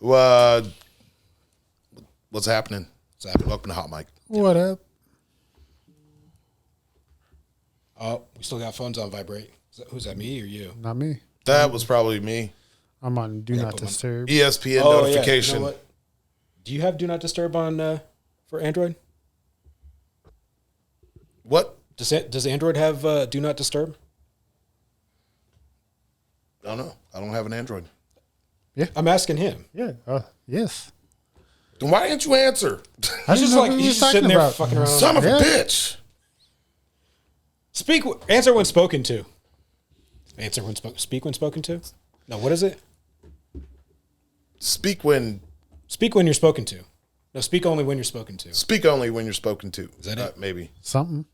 What's happening? Welcome to Hot Mic. What up? Oh, we still got phones on vibrate. Who's that, me or you? Not me. That was probably me. I'm on Do Not Disturb. ESPN notification. Yeah. You know what? Do you have Do Not Disturb on for Android? What? Does Android have Do Not Disturb? I don't know. I don't have an Android. Yeah. I'm asking him. Yeah. Yes. Then why didn't you answer? He's just sitting there fucking around. Son of a bitch. Answer when spoken to. Speak when spoken to? No, what is it? Speak when you're spoken to. No, speak only when you're spoken to. Speak only when you're spoken to. Is that it? Maybe. Something.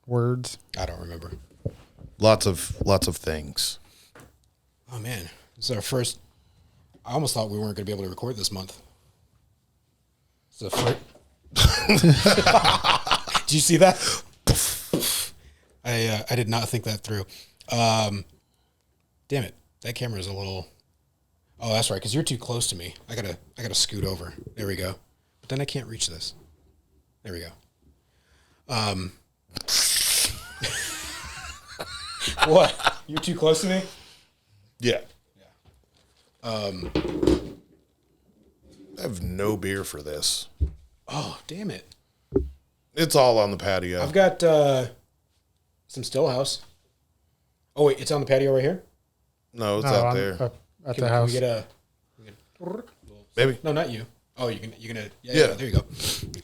Words. I don't remember. Lots of things. Oh man, this is our first. I almost thought we weren't going to be able to record this month. So did you see that? I did not think that through. Damn it, that camera is a little. Oh, that's right, because you're too close to me. I gotta scoot over. There we go. But then I can't reach this. There we go. What? You're too close to me? Yeah. I have no beer for this. Oh, damn it. It's all on the patio. I've got some Stillhouse. Oh, wait, it's on the patio right here? No, it's out there. At the house. Can we get Maybe. No, not you. Oh, you're gonna. Yeah, there you go.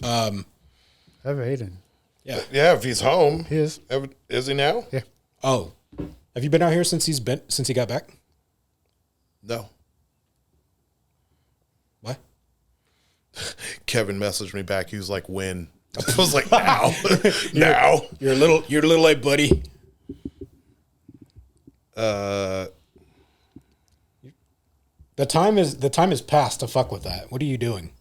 I have Aiden. Yeah. Yeah, if he's home. He is. Is he now? Yeah. Oh, have you been out here since he got back? No. What? Kevin messaged me back. He was like, "When?" I was like, "Now, now." You're a little late, buddy. The time is past to fuck with that. What are you doing?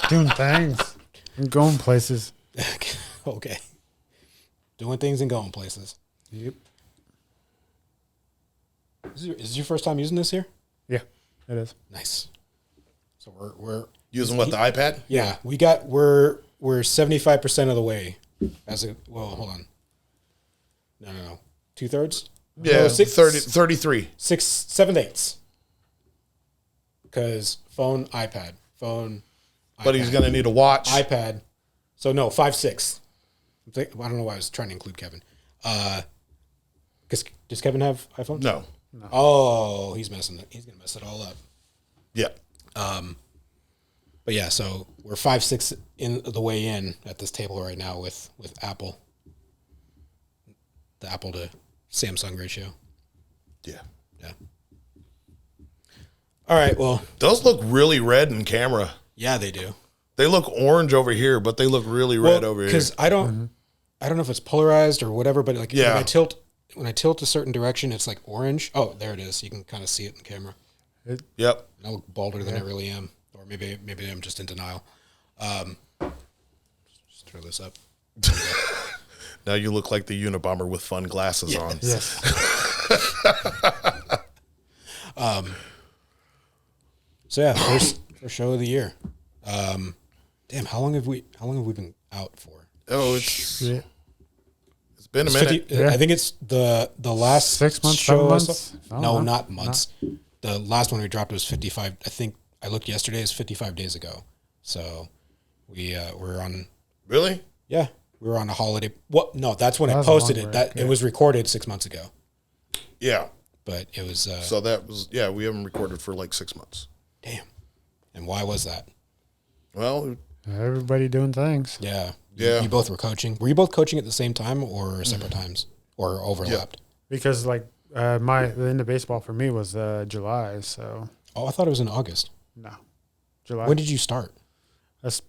Doing things. And going places. Okay. Doing things and going places. Yep. Is this your first time using this here? Yeah, it is. Nice. So we're Using what, the iPad? Yeah, we're 75% of the way. Hold on. No. 2/3? Yeah, No, 33. 7/8. Because phone, iPad. But he's going to need a watch. iPad. So no, 5/6. I don't know why I was trying to include Kevin. Does Kevin have iPhone? No. Oh, he's going to mess it all up. Yeah. But yeah, so we're 5/6 in the way in at this table right now with Apple. The Apple to Samsung ratio. Yeah. Yeah. All right, well. Those look really red in camera. Yeah, they do. They look orange over here, but they look really red over here. Because I don't know if it's polarized or whatever, but like when I tilt a certain direction, it's like orange. Oh, there it is. You can kind of see it in the camera. Yep. I look balder than I really am, or maybe I'm just in denial. Just throw this up. Now you look like the Unabomber with fun glasses on. Yes. So yeah, first show of the year. Damn, how long have we been out for? Oh, it's been a minute. 50, I think it's the last 6 months, show 7 months. No, not months. The last one we dropped was 55. I think I looked yesterday. It's 55 days ago. So we're on. Really? Yeah, we were on a holiday. Well, no, that's when I That was posted a it. long That break, it was recorded 6 months ago, Yeah. but it was. So that was, we haven't recorded for like 6 months. Damn. And why was that? Well, Everybody doing things. Yeah. Yeah. You both were coaching. Were you both coaching at the same time or separate times or overlapped? Because like the end of baseball for me was July, so Oh, I thought it was in August. no. July. When did you start? That's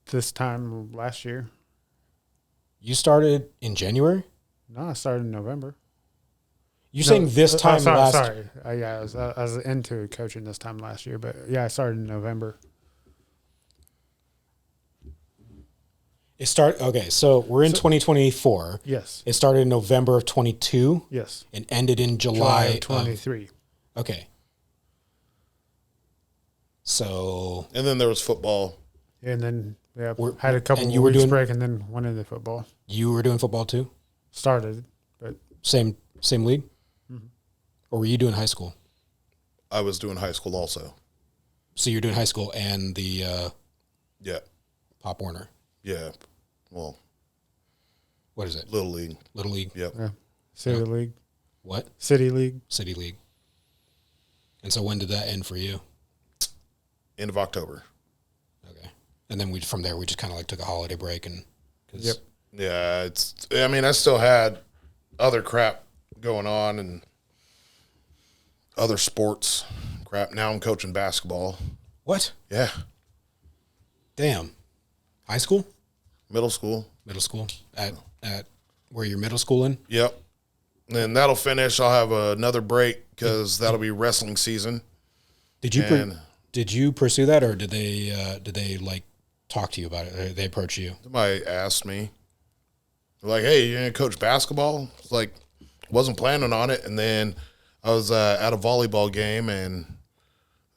this time last year. You started in January? No, I started in November. You're saying this time last Sorry. I was into coaching this time last year, but yeah, I started in November. Okay, so we're in 2024. Yes. It started in November of 22. Yes. And ended in July July of 23. Okay. So. And then there was football. And then had a couple and of you were weeks doing, break and then went into football. You were doing football too? Started, but. Same league? Mm-hmm. Or were you doing high school? I was doing high school also. So you're doing high school and the Yeah. Pop Warner. Yeah. Well, what is it? Little League. Little League. Yep. Yeah. City League. What? City League. City League. And so when did that end for you? End of October. Okay. And then from there we just kind of like took a holiday break and. Yep. Yeah, I still had other crap going on and other sports crap. Now I'm coaching basketball. What? Yeah. Damn. High school? Middle school. Middle school? At where you're middle schooling? Yep. And that'll finish. I'll have another break because that'll be wrestling season. Did you pursue that, or did they like talk to you about it? Or they approach you? Somebody asked me, like, "Hey, you gonna coach basketball?" It's like, wasn't planning on it, and then I was at a volleyball game, and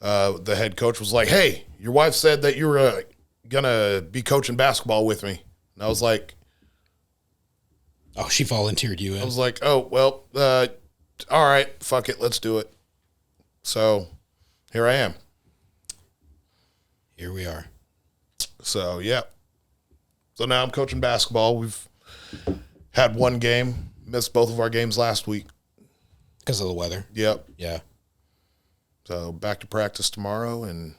the head coach was like, "Hey, your wife said that you were gonna be coaching basketball with me," and I was like, "Oh, she volunteered you in." I was like, "Oh, well, all right, fuck it, let's do it." So here I am. Here we are. So yeah. So now I'm coaching basketball. We've had one game, missed both of our games last week because of the weather. Yep. Yeah. So back to practice tomorrow. And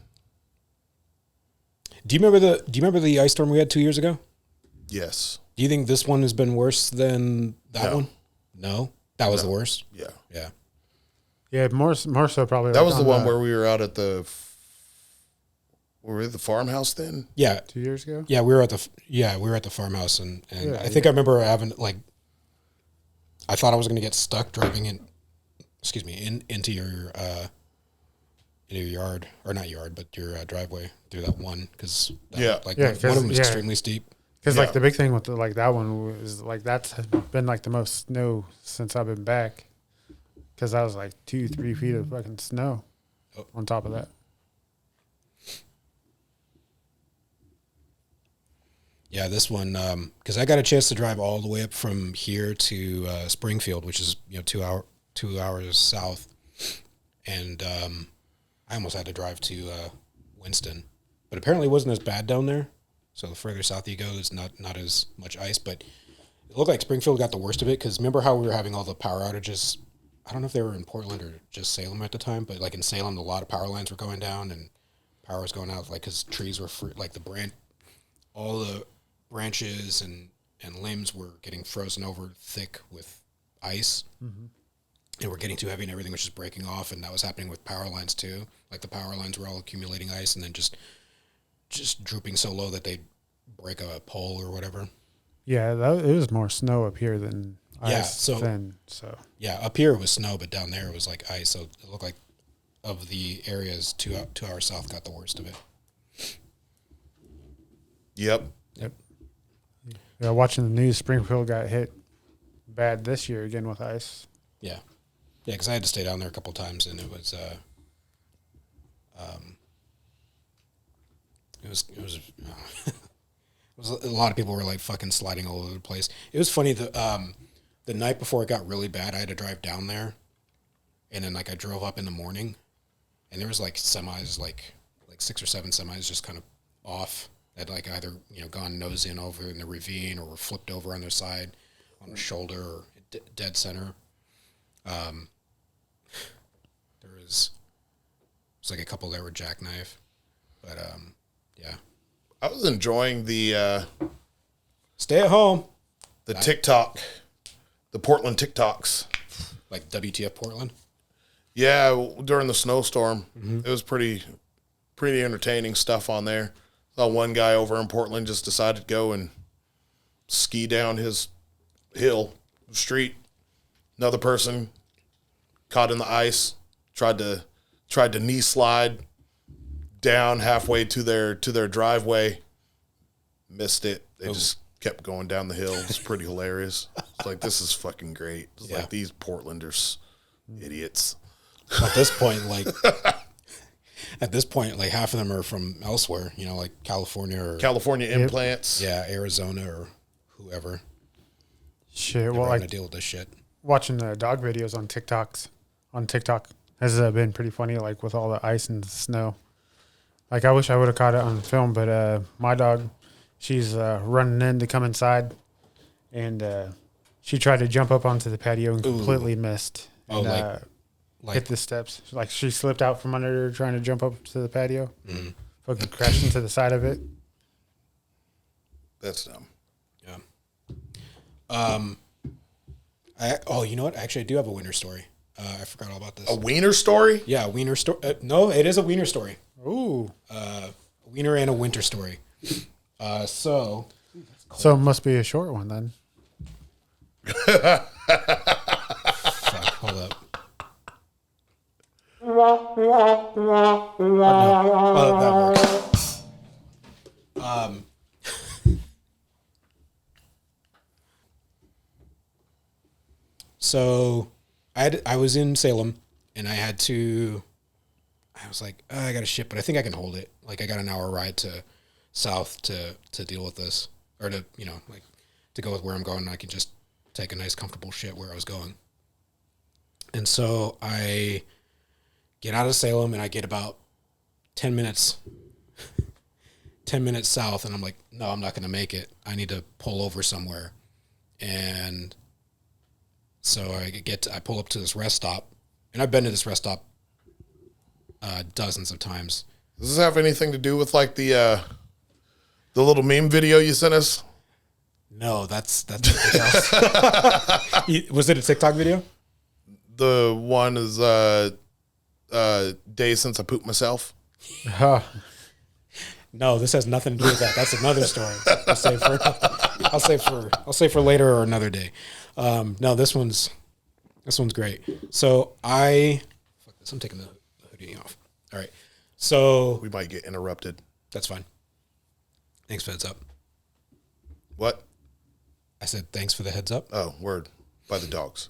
do you remember the ice storm we had 2 years ago? Yes. Do you think this one has been worse than that one? No, that was the worst. Yeah. Yeah. Yeah, more so probably. That was the one where we were out at the. Were we at the farmhouse then? Yeah, 2 years ago. Yeah, we were at the farmhouse, and I think I remember having I thought I was going to get stuck driving into your yard, or not yard, but your driveway through that one because one of them was extremely steep. Because like the big thing with that one was like that's been like the most snow since I've been back. Because that was like 2-3 feet of fucking snow on top of that. Yeah, this one, because I got a chance to drive all the way up from here to Springfield, which is 2 hours south, and I almost had to drive to Winston, but apparently it wasn't as bad down there. So the further south you go, there's not as much ice, but it looked like Springfield got the worst of it. Because remember how we were having all the power outages? I don't know if they were in Portland or just Salem at the time, but like in Salem, a lot of power lines were going down and power was going out, like because trees were all the branches and limbs were getting frozen over thick with ice. Mm-hmm. And were getting too heavy and everything was just breaking off, and that was happening with power lines too. Like the power lines were all accumulating ice and then just drooping so low that they'd break a pole or whatever. Yeah, it was more snow up here than ice. So yeah, up here it was snow, but down there it was like ice. So it looked like of the areas 2 hours south got the worst of it. Yep. Yeah, watching the news, Springfield got hit bad this year again with ice. Yeah, because I had to stay down there a couple times, and it was a lot of people were like fucking sliding all over the place. It was funny the night before it got really bad, I had to drive down there, and then like I drove up in the morning, and there was like semis, like 6 or 7 semis just kind of off. That like either gone nose in over in the ravine or were flipped over on their side, on their shoulder or dead center. There was like a couple that were jackknife, but yeah. I was enjoying the stay at home. The TikTok, the Portland TikToks, like WTF Portland. Yeah, during the snowstorm, It was pretty entertaining stuff on there. One guy over in Portland just decided to go and ski down his street. Another person caught in the ice, tried to knee slide down halfway to their driveway. missed it. They just kept going down the hill. It's pretty hilarious. It's like, this is fucking great. It's like, these Portlanders, idiots. At this point, like half of them are from elsewhere, you know, like California implants. Yeah, Arizona or whoever. Shit, Well, well, to like deal with this shit. watching the dog videos on TikTok has been pretty funny, like with all the ice and the snow. Like, I wish I would have caught it on film, but my dog, she's running in to come inside, and she tried to jump up onto the patio and completely missed. And, hit the steps. Like, she slipped out from under her trying to jump up to the patio. Fucking crashed into the side of it. That's dumb. Yeah. You know what? Actually, I do have a wiener story. I forgot all about this. A wiener story? Yeah, a wiener story. No, it is a wiener story. Ooh. A wiener and a winter story. So it must be a short one then. Fuck, hold up. That works. So I was in Salem, and I was like, I got a shit, but I think I can hold it. Like, I got an hour ride to south to deal with this, or to, you know, like, to go with where I'm going. I can just take a nice, comfortable shit where I was going. And so I get out of Salem, and I get about 10 minutes south, and I'm like, no, I'm not going to make it. I need to pull over somewhere. And so I pull up to this rest stop, and I've been to this rest stop dozens of times. Does this have anything to do with like the little meme video you sent us? No, that's something else. Was it a TikTok video? The one is days since I pooped myself. No, this has nothing to do with that. That's another story. I'll say for later or another day. No, this one's great. So fuck this. I'm taking the hoodie off. All right. So We might get interrupted. that's fine. Thanks for the heads up. What? I said thanks for the heads up. Oh, word. By the dogs.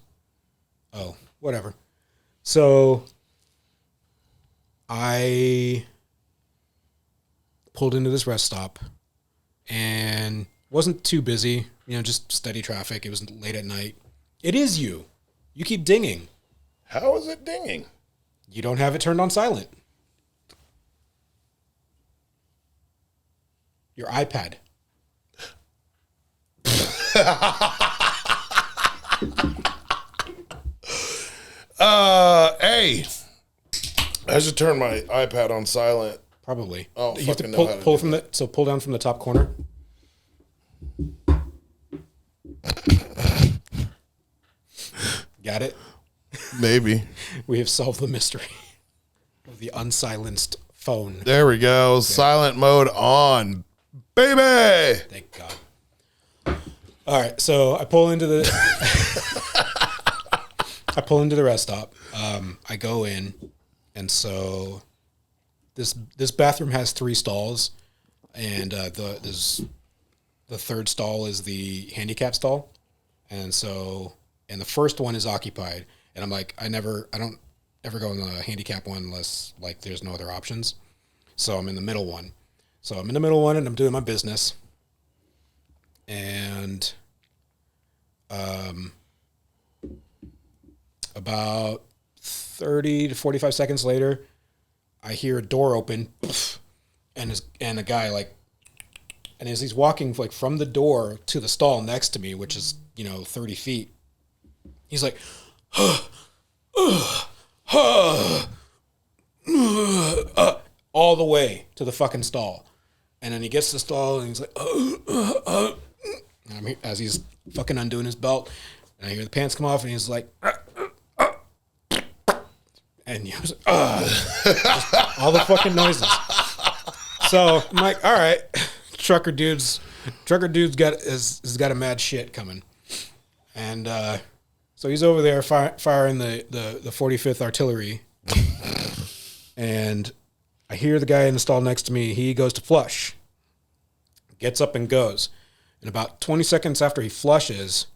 Oh, whatever. So I pulled into this rest stop and wasn't too busy, you know, just steady traffic. It was late at night. It is you. You keep dinging. How is it dinging? You don't have it turned on silent. Your iPad. Hey, I should turn my iPad on silent. Probably. Oh, you have to fucking know how to pull do from the pull down from the top corner. Got it? Maybe. We have solved the mystery of the unsilenced phone. There we go. Okay. Silent mode on, baby. Thank God. All right, so I pull into the rest stop. I go in, and so this bathroom has 3 stalls, and the third stall is the handicap stall, and the first one is occupied. And I'm like, I don't ever go in the handicap one unless like there's no other options. So I'm in the middle one. So I'm in the middle one and I'm doing my business. And about 30 to 45 seconds later, I hear a door open, and a guy like, and as he's walking like from the door to the stall next to me, which is 30 feet, he's like, all the way to the fucking stall. And then he gets to the stall and he's like, and as he's fucking undoing his belt, and I hear the pants come off and he's like, and he was like, all the fucking noises. So I'm like, all right, trucker dude's has got a mad shit coming. And, so he's over there firing the 45th artillery, and I hear the guy in the stall next to me. He goes to flush, gets up and goes. And about 20 seconds after he flushes,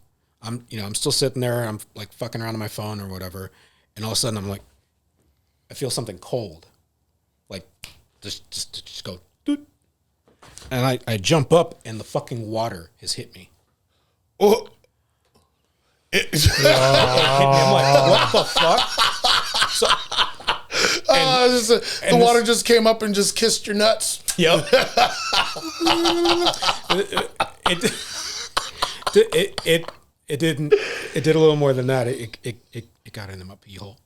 I'm still sitting there. I'm like fucking around on my phone or whatever. And all of a sudden I'm like, I feel something cold. Like just go, doot. And I jump up and the fucking water has hit me. Oh. It hit me. I'm like, what the fuck? So, the water just came up and just kissed your nuts. Yep. It didn't. It did a little more than that. It got into my pee hole.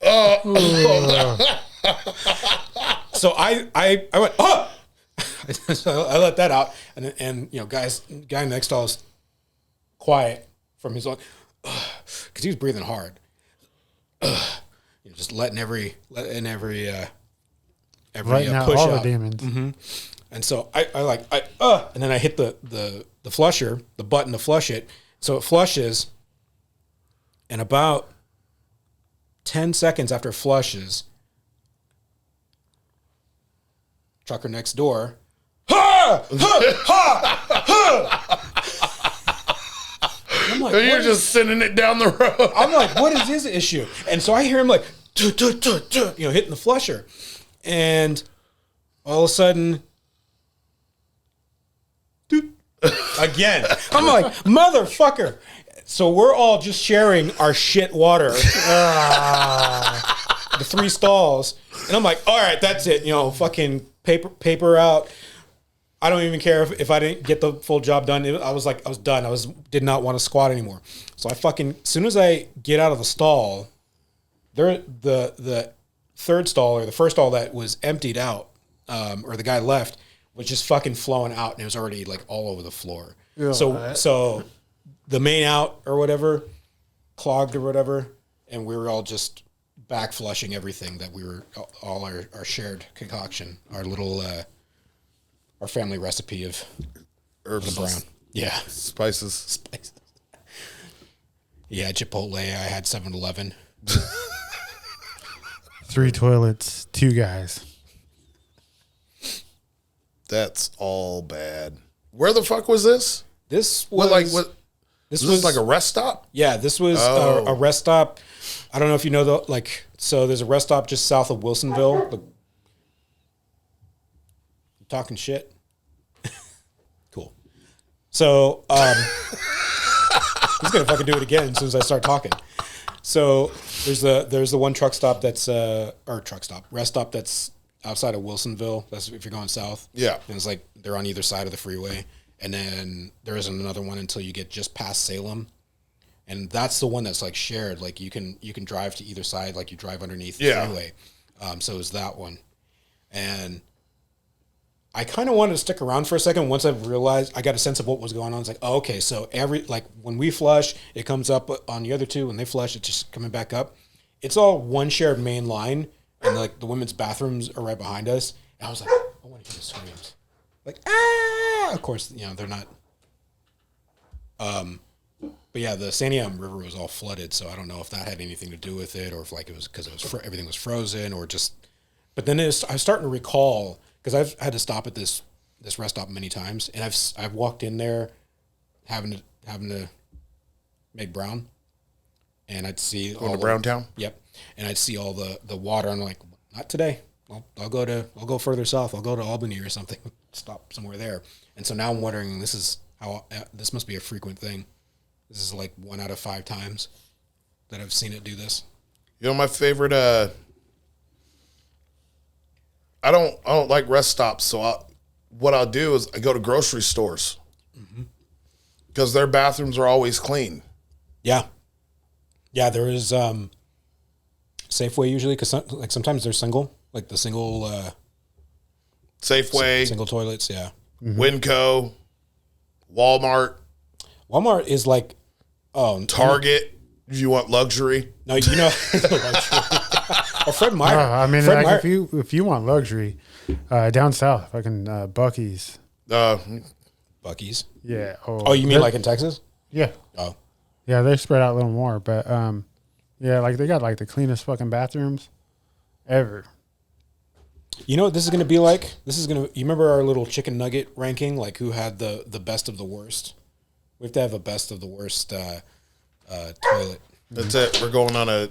So I went, oh. So I let that out, and guy next to us, quiet from his own, because he was breathing hard. Just letting every letting out push all out. the demons. Mm-hmm. And so and then I hit the flusher, the button to flush it. So it flushes, and about 10 seconds after it flushes, trucker next door, ha! Ha! Ha! Ha! I'm like, You're just sending it down the road. I'm like, what is his issue? And so I hear him like, hitting the flusher. And all of a sudden, again. I'm like, motherfucker. So we're all just sharing our shit water. The 3 stalls. And I'm like, all right, that's it. Fucking paper out. I don't even care if I didn't get the full job done. I was done. Did not want to squat anymore. So as soon as I get out of the stall, the third stall or the first stall that was emptied out, or the guy left, was just fucking flowing out, and it was already like all over the floor. Yeah, so the main out or whatever clogged or whatever, and we were all just back flushing everything that we were all our shared concoction, our little our family recipe of herbs, the brown, yeah, spices. Yeah, Chipotle. I had 7-Eleven. 3 toilets, 2 guys. That's all bad. Where the fuck was this? This was This was like a rest stop? Yeah, this was a rest stop. I don't know if you know so there's a rest stop just south of Wilsonville. I'm talking shit. Cool. So he's gonna fucking do it again as soon as I start talking. So there's the one rest stop that's outside of Wilsonville. That's if you're going south. Yeah. And it's like they're on either side of the freeway. And then there isn't another one until you get just past Salem. And that's the one that's like shared. Like you can drive to either side, like you drive underneath the freeway. So it's that one. And I kind of wanted to stick around for a second. Once I realized, I got a sense of what was going on. It's like, oh, okay, so when we flush, it comes up on the other two. When they flush, it's just coming back up. It's all one shared main line. And like the women's bathrooms are right behind us. And I was like, I want to hear the screams. Like, ah! Of course, they're not. But yeah, the Santiam River was all flooded, so I don't know if that had anything to do with it, or if like it was because everything was frozen, or just. But then I was starting to recall, because I've had to stop at this rest stop many times, and I've walked in there, having to make brown, and I'd see all the Browntown. Yep, and I'd see all the water. I'm like, not today. I'll go further south. I'll go to Albany or something. Stop somewhere there. And so now I'm wondering, this must be a frequent thing. This is like 1 out of 5 times that I've seen it do this. My favorite. I don't like rest stops. So what I'll do is I go to grocery stores because their bathrooms are always clean. Yeah. Yeah, there is Safeway usually, because sometimes they're single, like the single Safeway, single toilets. Yeah, Winco, Walmart. Walmart is like Target. If you want luxury, no, Or Fred Meyer. I mean, Fred Meyer. if you want luxury, down south, fucking Buc-ee's. Buc-ee's. Yeah. Oh, you mean like in Texas? Yeah. Oh. Yeah, they're spread out a little more, but yeah, like they got like the cleanest fucking bathrooms ever. You know what this is going to be like? You remember our little chicken nugget ranking, like who had the best of the worst? We have to have a best of the worst toilet. That's it. We're going on a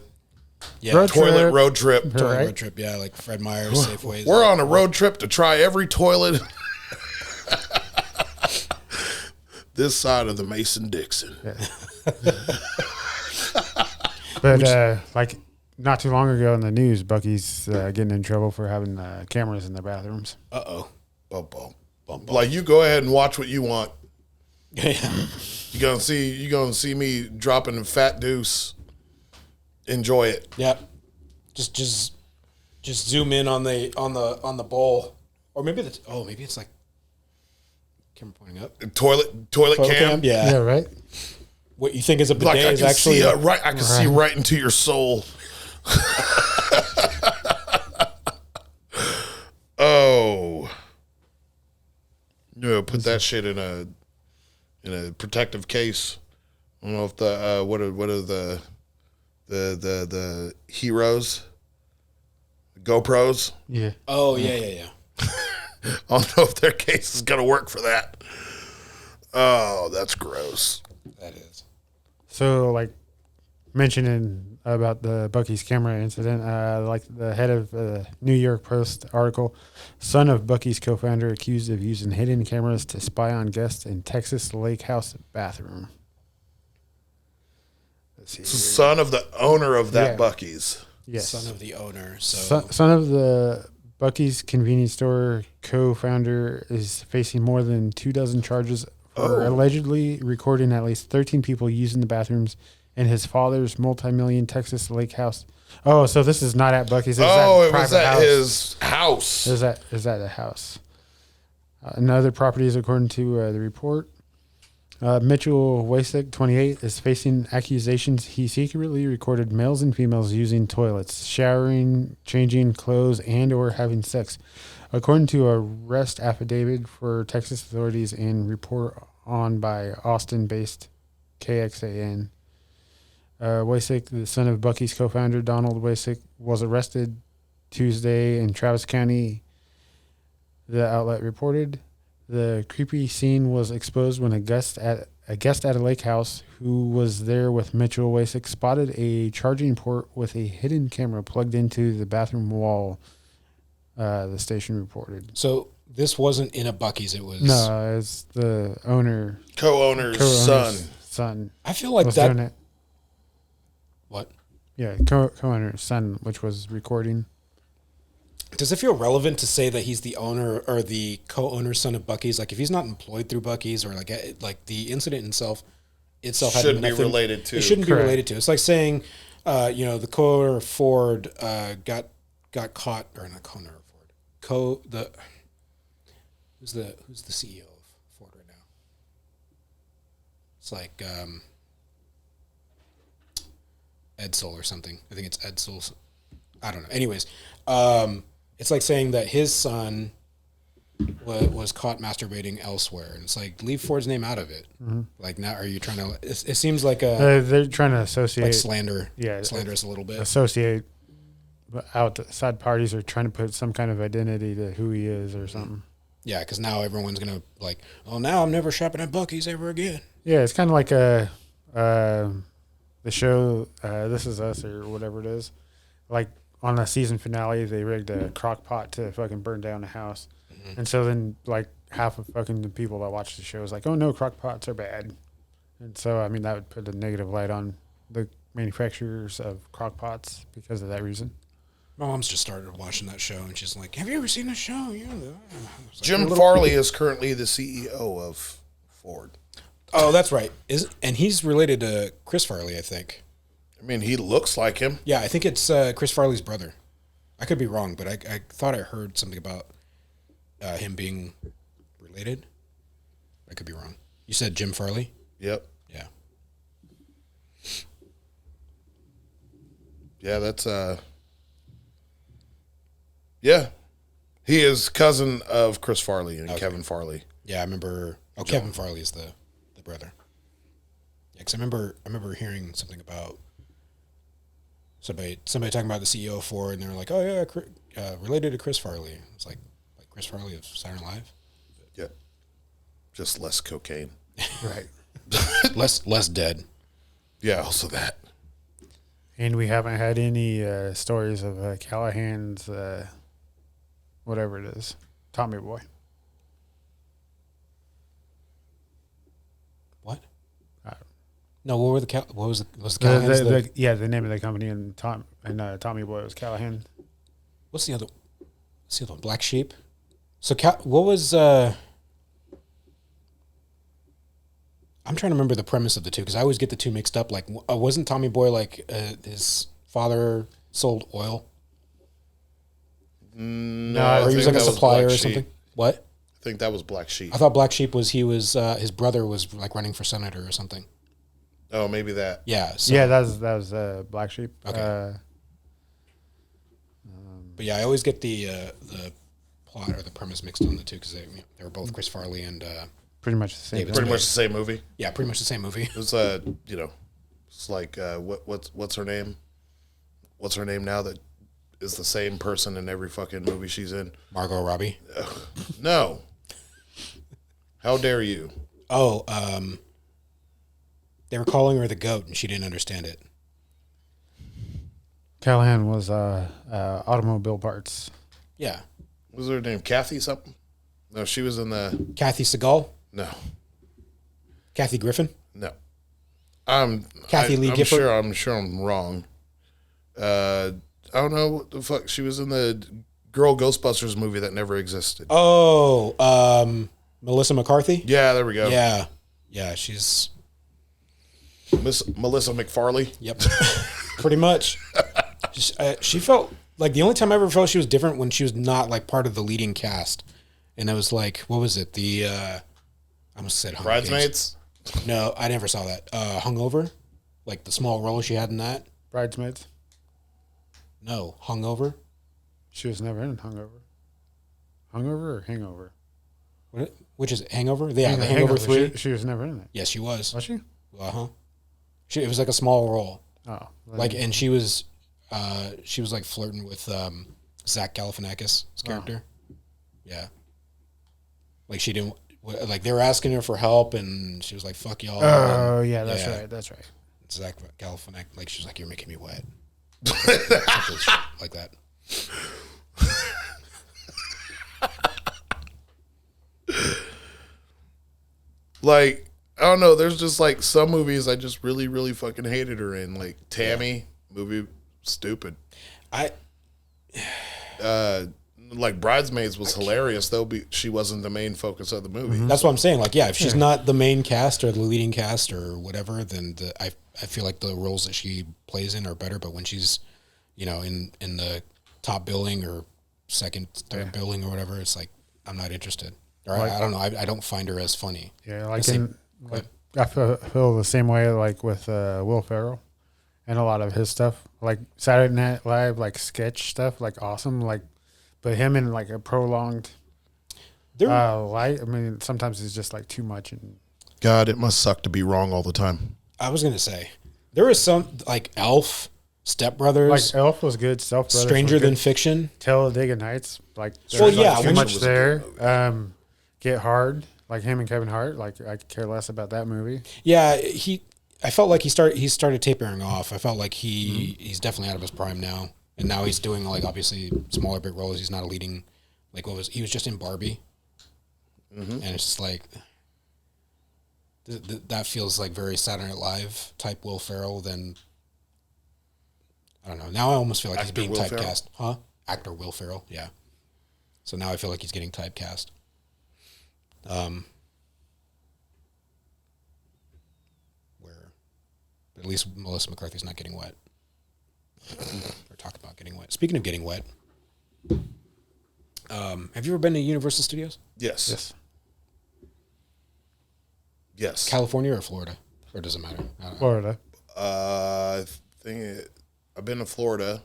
Road toilet trip. road trip. Toilet Right. road trip, yeah, like Fred Meyer's, Safeways. We're on a road trip to try every toilet this side of the Mason-Dixon. But like not too long ago in the news, Bucky's getting in trouble for having cameras in their bathrooms. Uh-oh. Bum, bum. Bum, bum. Like, you go ahead and watch what you want. Yeah. You're gonna see me dropping a fat deuce. Enjoy it. Yep. Just zoom in on the bowl, or maybe maybe it's like camera pointing up. Toilet cam. Yeah. Yeah, right. What you think is a bidet Like I is can actually see I can see right into your soul. Oh. Yeah, put that shit in a protective case. I don't know if the what are the heroes, GoPros. Yeah. Oh yeah. I don't know if their case is gonna work for that. Oh, that's gross. That is. So, like, mentioning about the Bucky's camera incident, like the head of the New York Post article, son of Bucky's co-founder accused of using hidden cameras to spy on guests in Texas lake house bathroom. Let's see. Son of the owner of that Yeah. Bucky's. Yes. Son of the owner. So Son of the Bucky's convenience store co-founder is facing more than 24 charges for allegedly recording at least 13 people using the bathrooms in his father's multi-million Texas lake house. Oh, so this is not at Bucky's. It was at His house. Is that a house? Another properties, according to the report. Mitchell Wasick, 28, is facing accusations he secretly recorded males and females using toilets, showering, changing clothes, and or having sex. According to a arrest affidavit for Texas authorities and report on by Austin-based KXAN. Wasick, the son of Bucky's co-founder Donald Wasick, was arrested Tuesday in Travis County, the outlet reported. The creepy scene was exposed when a guest at a lake house who was there with Mitchell Wasick spotted a charging port with a hidden camera plugged into the bathroom wall. The station reported. So this wasn't in a Bucky's. It was It's the Co-owner's son. Son. I feel like was that. doing it. What? Yeah, co-owner's son, which was recording. Does it feel relevant to say that he's the owner or the co-owner's son of Bucky's? Like, if he's not employed through Bucky's, or like the incident itself had Shouldn't be nothing- related to. It shouldn't Correct. be related to. It's like saying, the co-owner of Ford got caught, or not co-owner of Ford, who's the CEO of Ford right now? It's like Edsel or something. I think it's Edsel's. I don't know. Anyways, it's like saying that his son was caught masturbating elsewhere, and it's like, leave Ford's name out of it. Mm-hmm. Like, now, are you trying to? It seems like They're trying to associate, like slander. Yeah, slander us a little bit. associate outside parties are trying to put some kind of identity to who he is or something. Yeah, because now everyone's gonna like, oh, now I'm never shopping at Bucky's ever again. Yeah, it's kind of like the show This Is Us or whatever it is. Like on a season finale, they rigged a crock pot to fucking burn down a house, and so then like half of fucking the people that watch the show is like, oh no, crock pots are bad, and so I mean that would put a negative light on the manufacturers of crock pots because of that reason. My mom's just started watching that show, and she's like, "Have you ever seen the show?" Yeah. Jim Farley is currently the CEO of Ford. Oh, that's right. And he's related to Chris Farley, I think. I mean, he looks like him. Yeah, I think it's Chris Farley's brother. I could be wrong, but I thought I heard something about him being related. I could be wrong. You said Jim Farley? Yep. Yeah. Yeah, that's yeah. He is cousin of Chris Farley and Kevin Farley. Yeah, I remember. Oh, Kevin Farley is the brother. Yeah, because I remember hearing something about Somebody talking about the CEO of Ford, and they're like, "Oh yeah, related to Chris Farley." It's like Chris Farley of Saturday Night Live. Yeah, just less cocaine. Right. less dead. Yeah, also that. And we haven't had any stories of Callahan's, whatever it is, Tommy Boy. What? No, what was the Callahan's? The name of the company and Tommy Boy was Callahan. What's the other one? Black Sheep. So what was? I'm trying to remember the premise of the two because I always get the two mixed up. Like, wasn't Tommy Boy like his father sold oil? No, or he was like a supplier or something. What? I think that was Black Sheep. I thought Black Sheep was his brother was like running for senator or something. Oh, maybe that. Yeah. So, Yeah, that was Black Sheep. Okay. But yeah, I always get the plot or the premise mixed on the two because they were both Chris Farley and pretty much the same. David Pretty Spade. much the same movie. Yeah, pretty much the same movie. It was it's like what's her name? What's her name now that is the same person in every fucking movie she's in? Margot Robbie. No. How dare you? Oh, they were calling her the goat and she didn't understand it. Callahan was automobile parts. Yeah. What was her name? Kathy something? No, she was in the... Kathy Segal? No. Kathy Griffin? No. Kathy Lee Gifford? I'm sure I'm wrong. I don't know what the fuck. She was in the Girl Ghostbusters movie that never existed. Oh, Melissa McCarthy? Yeah, there we go. Yeah. Yeah, she's... Melissa McFarley? Yep. Pretty much. She felt... Like, the only time I ever felt she was different when she was not, like, part of the leading cast. And it was like, what was it? I almost said Hunger Bridesmaids? Games. No, I never saw that. Hungover? Like, the small role she had in that? Bridesmaids. No, Hungover? She was never in Hungover. Hungover or Hangover? Which is it? Hangover? Yeah, the Hangover 3? She was never in it. Yes, she was. Was she? Uh-huh. It was like a small role. Oh. Like, and she was like flirting with Zach Galifianakis' character. Yeah. Like she didn't, like they were asking her for help and she was like, fuck y'all. Oh, yeah, that's right. That's right. Zach Galifianakis, like she was like, you're making me wet. Like that. Like, I don't know. There's just like some movies I just really, really fucking hated her in. Like Tammy movie, stupid. Like Bridesmaids was hilarious though. She wasn't the main focus of the movie. Mm-hmm. That's what I'm saying. Like, yeah, if she's not the main cast or the leading cast or whatever, then I feel like the roles that she plays in are better. But when she's, in the top billing or second, third billing or whatever, it's like I'm not interested. Or I don't know. I don't find her as funny. Yeah, I feel the same way like with Will Ferrell and a lot of his stuff, like Saturday Night Live, like sketch stuff, like awesome, like. But him in like a prolonged light, I mean, sometimes it's just like too much. And God, it must suck to be wrong all the time. I was gonna say there is some like Elf, Step Brothers, like Elf was good, Stranger Than Fiction, Talladega Nights, like too much there. Get Hard, like him and Kevin Hart, like I could care less about that movie. Yeah, I felt like he started tapering off. I felt like he's definitely out of his prime now. And now he's doing like obviously smaller bit roles. He's not a leading, like he was just in Barbie, and it's just like that feels like very Saturday Night Live type Will Ferrell. Then I don't know. Now I almost feel like he's being typecast, huh? Actor Will Ferrell, yeah. So now I feel like he's getting typecast. Where at least Melissa McCarthy's not getting wet. Or talk about getting wet. Speaking of getting wet, have you ever been to Universal Studios? Yes. Yes. California or Florida? Or does it matter? I don't know. Florida. I think I've been to Florida.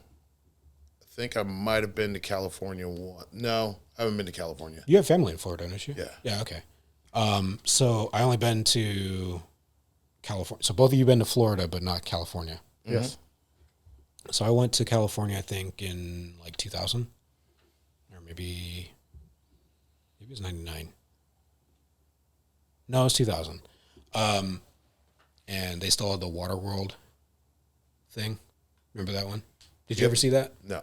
I think I might have been to California once. No, I haven't been to California. You have family in Florida, don't you? Yeah. Yeah, okay. So I only been to California. So both of you been to Florida, but not California. Yes. So I went to California, I think, in like 2000, or maybe it was 99. No, it was 2000. And they still had the Waterworld thing. Remember that one? Did you ever see that? No.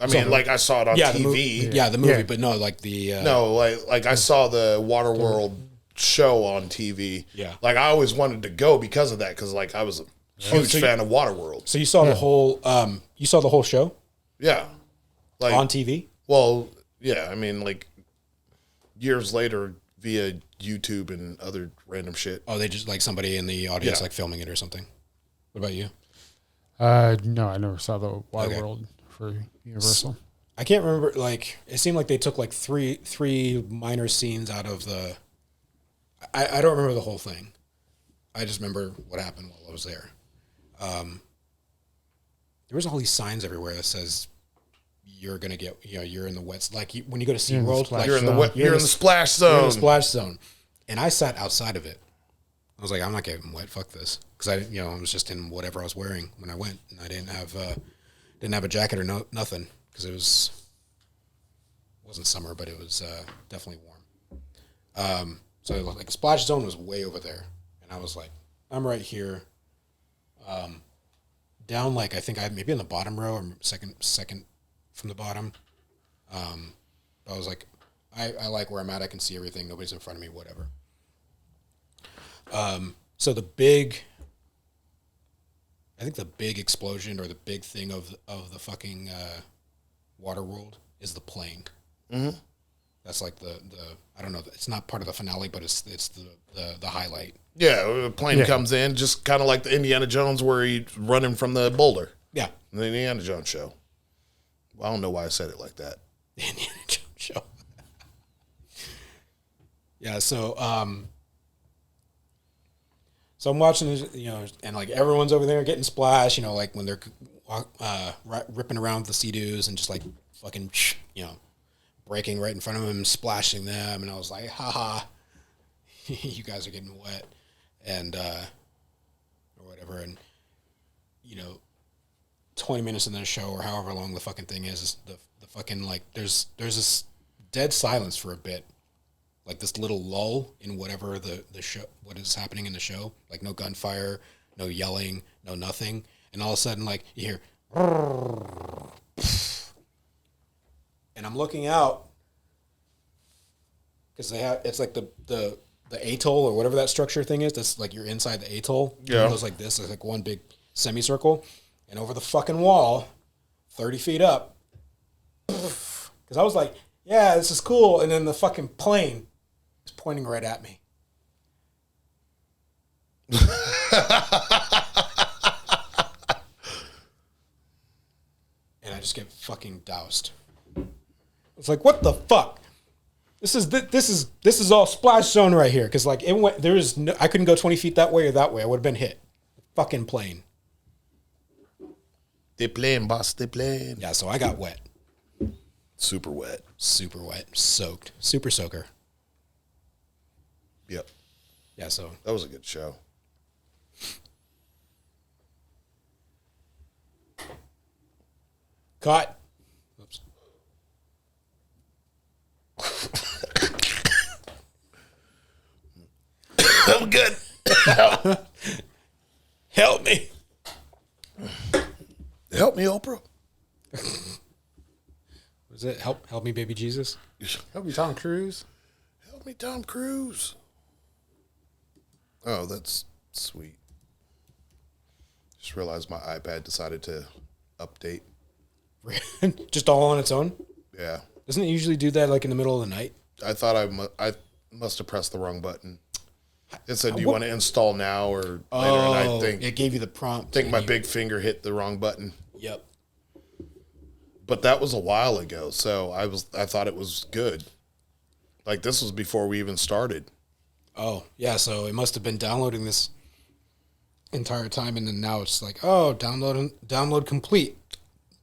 I mean, like I saw it on TV. The movie, but no, like the no, like I saw the Waterworld show on TV. Yeah. Like I always wanted to go because of that, because like I was a huge fan of Waterworld. So you saw the whole show? Yeah. Like On TV? Well, yeah. I mean, like years later via YouTube and other random shit. Oh, they just like somebody in the audience like filming it or something. What about you? No, I never saw the Waterworld for Universal. I can't remember. Like, it seemed like they took like three minor scenes out of the. I don't remember the whole thing. I just remember what happened while I was there. There was all these signs everywhere that says you're gonna get, you're in the wet. Like when you go to SeaWorld, like you're in the splash zone. You're in the splash zone, and I sat outside of it. I was like, I'm not getting wet. Fuck this, because I was just in whatever I was wearing when I went, and I didn't have a jacket or nothing because it wasn't summer, but it was definitely warm. So like the splash zone was way over there, and I was like, I'm right here, down like I think I maybe in the bottom row or second from the bottom. I was like, I like where I'm at. I can see everything. Nobody's in front of me. Whatever. So the big explosion or the big thing of the fucking Waterworld is the plane. Mm-hmm. That's like the I don't know. It's not part of the finale, but it's the highlight. Yeah, the plane comes in, just kind of like the Indiana Jones where he's running from the boulder. Yeah, the Indiana Jones show. Well, I don't know why I said it like that. The Indiana Jones show. Yeah, so I'm watching this, and like everyone's over there getting splashed, like when they're ripping around the Sea-Doos and just like fucking, breaking right in front of them, splashing them, and I was like, haha, you guys are getting wet, and or whatever, and 20 minutes in the show or however long the fucking thing is the fucking like there's this dead silence for a bit. Like this little lull in whatever the show, what is happening in the show. Like no gunfire, no yelling, no nothing. And all of a sudden, like you hear, and I'm looking out because it's like the atoll or whatever that structure thing is. That's like you're inside the atoll. Yeah. It goes like this. It's like one big semicircle, and over the fucking wall, 30 feet up. Because I was like, yeah, this is cool, and then the fucking plane is pointing right at me. And I just get fucking doused. It's like, what the fuck? This is all splash zone right here. Because like it went, I couldn't go 20 feet that way or that way. I would have been hit. Fucking plane. The plane, boss, the plane. Yeah, so I got wet. Super wet. Super wet. Soaked. Super soaker. Yep. Yeah, so. That was a good show. Caught. Oops. I'm good. Help me. Help me, Oprah. Was it help me, baby Jesus? Help me, Tom Cruise. Help me, Tom Cruise. Oh, that's sweet. Just realized my iPad decided to update. Just all on its own? Yeah. Doesn't it usually do that like in the middle of the night? I thought I must have pressed the wrong button. It said, do you want to install now or later? And I think it gave you the prompt. I think my big finger hit the wrong button. Yep. But that was a while ago, so I thought it was good. Like this was before we even started. Oh, yeah, so it must have been downloading this entire time, and then now it's like, oh, download complete.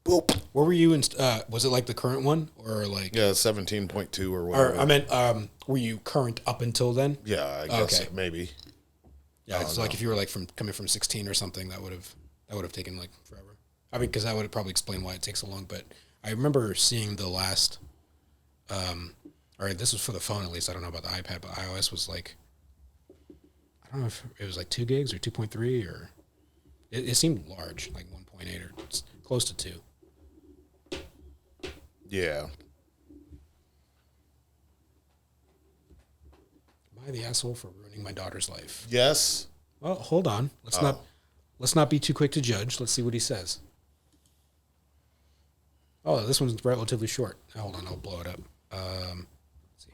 Boop. Where were you in, was it like the current one or like? Yeah, 17.2 or whatever. Or I meant, were you current up until then? Yeah, I guess Okay. Maybe. Yeah, it's like if you were like coming from 16 or something, that would have taken like forever. I mean, because that would probably explain why it takes so long. But I remember seeing the last, or this was for the phone at least. I don't know about the iPad, but iOS was like, I don't know if it was like 2 gigs or 2.3 or it seemed large, like 1.8 or close to 2. Yeah. Am I the asshole for ruining my daughter's life? Yes. Well, hold on. Let's not be too quick to judge. Let's see what he says. Oh, this one's relatively short. Hold on, I'll blow it up. Let's see.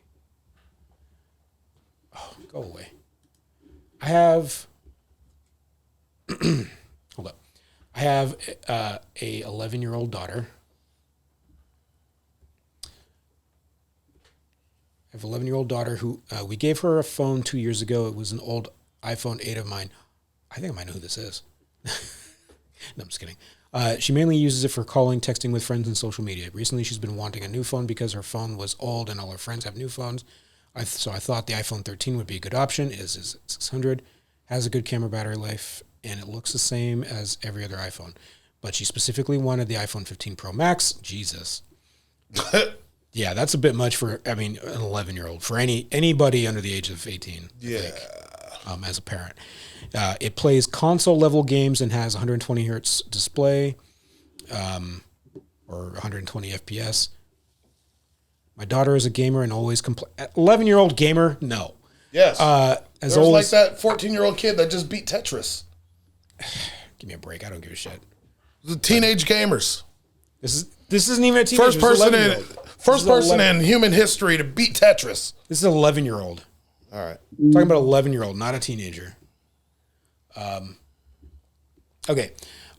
Oh, go away. I have. Hold up. I have a 11-year-old daughter. I have an 11-year-old daughter who we gave her a phone 2 years ago. It was an old iPhone 8 of mine. I think I might know who this is. No, I'm just kidding. She mainly uses it for calling, texting with friends, and social media. Recently, she's been wanting a new phone because her phone was old and all her friends have new phones. So I thought the iPhone 13 would be a good option. It is 600, has a good camera battery life, and it looks the same as every other iPhone. But she specifically wanted the iPhone 15 Pro Max. Jesus. Yeah, that's a bit much for, an 11-year-old. For anybody under the age of 18, Yeah. I think, as a parent. It plays console-level games and has 120 hertz display, or 120 FPS. My daughter is a gamer and always 11-year-old gamer? No. Yes. As There's old like as, that 14-year-old kid that just beat Tetris. give me a break. I don't give a shit. The teenage gamers. This isn't even a teenager. First person in human history to beat Tetris. This is an 11-year-old. All right. I'm talking about an 11-year-old, not a teenager. Okay.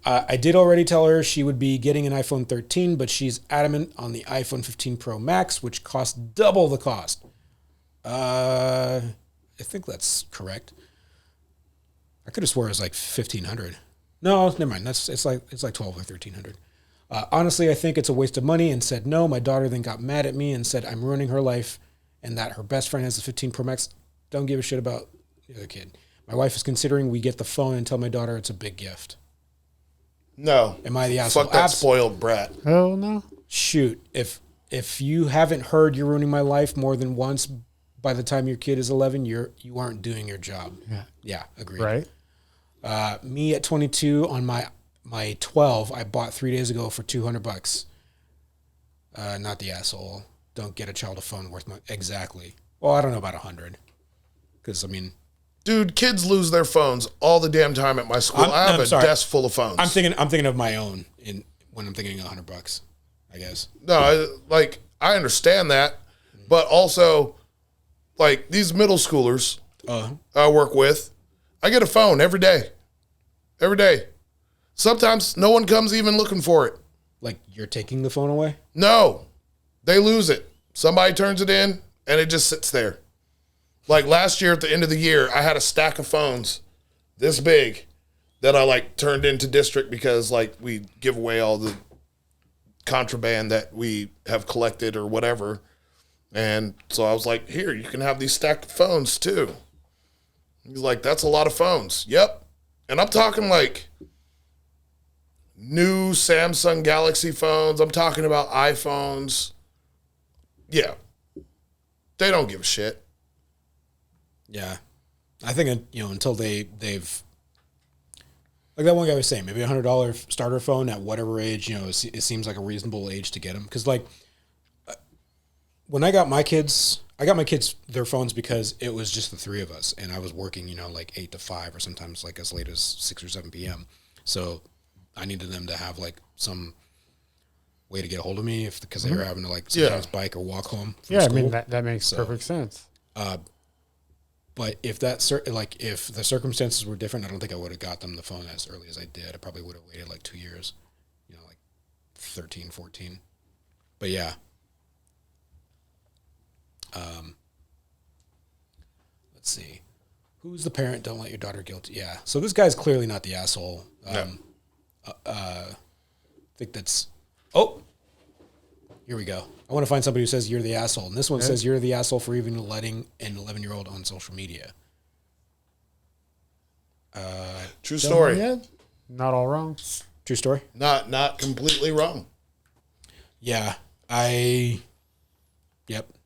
I did already tell her she would be getting an iPhone 13, but she's adamant on the iPhone 15 Pro Max, which costs double the cost. I think that's correct. I could have swore it was like $1,500. No, never mind. It's like $1,200 or $1,300. Honestly, I think it's a waste of money and said no. My daughter then got mad at me and said I'm ruining her life and that her best friend has the 15 Pro Max. Don't give a shit about the other kid. My wife is considering we get the phone and tell my daughter it's a big gift. No. Am I the asshole? Fuck that spoiled brat. Hell no. Shoot, if you haven't heard you're ruining my life more than once by the time your kid is 11, you aren't doing your job. Yeah, agreed. Right. Me at 22 on my 12, I bought 3 days ago for $200. Not the asshole. Don't get a child a phone worth my exactly. Well, I don't know about 100, because Dude, kids lose their phones all the damn time at my school. I have a desk full of phones. I'm thinking of my own when I'm thinking $100, I guess. No, I understand that, but also, like these middle schoolers I work with, I get a phone every day. Every day. Sometimes no one comes even looking for it. Like you're taking the phone away? No, they lose it. Somebody turns it in and it just sits there. Like last year at the end of the year, I had a stack of phones this big that I turned into district because we give away all the contraband that we have collected or whatever. And so I was like, here, you can have these stacked phones too. He's like, that's a lot of phones. Yep. And I'm talking new Samsung Galaxy phones. I'm talking about iPhones. Yeah. They don't give a shit. Yeah. I think, until they've, like that one guy was saying, maybe $100 starter phone at whatever age, it seems like a reasonable age to get them. Because when I got my kids their phones because it was just the three of us. And I was working, 8 to 5 or sometimes as late as 6 or 7 p.m. So I needed them to have some way to get a hold of me because they were having to sometimes bike or walk home from school. That makes perfect sense. But if if the circumstances were different, I don't think I would have got them the phone as early as I did. I probably would have waited 2 years, 13, 14. But yeah. Let's see. Who's the parent? Don't let your daughter guilty. Yeah. So this guy's clearly not the asshole. I think that's. Oh, here we go. I want to find somebody who says you're the asshole. And this one says you're the asshole for even letting an 11-year-old on social media. True story. Not all wrong. True story. Not completely wrong. Yeah, I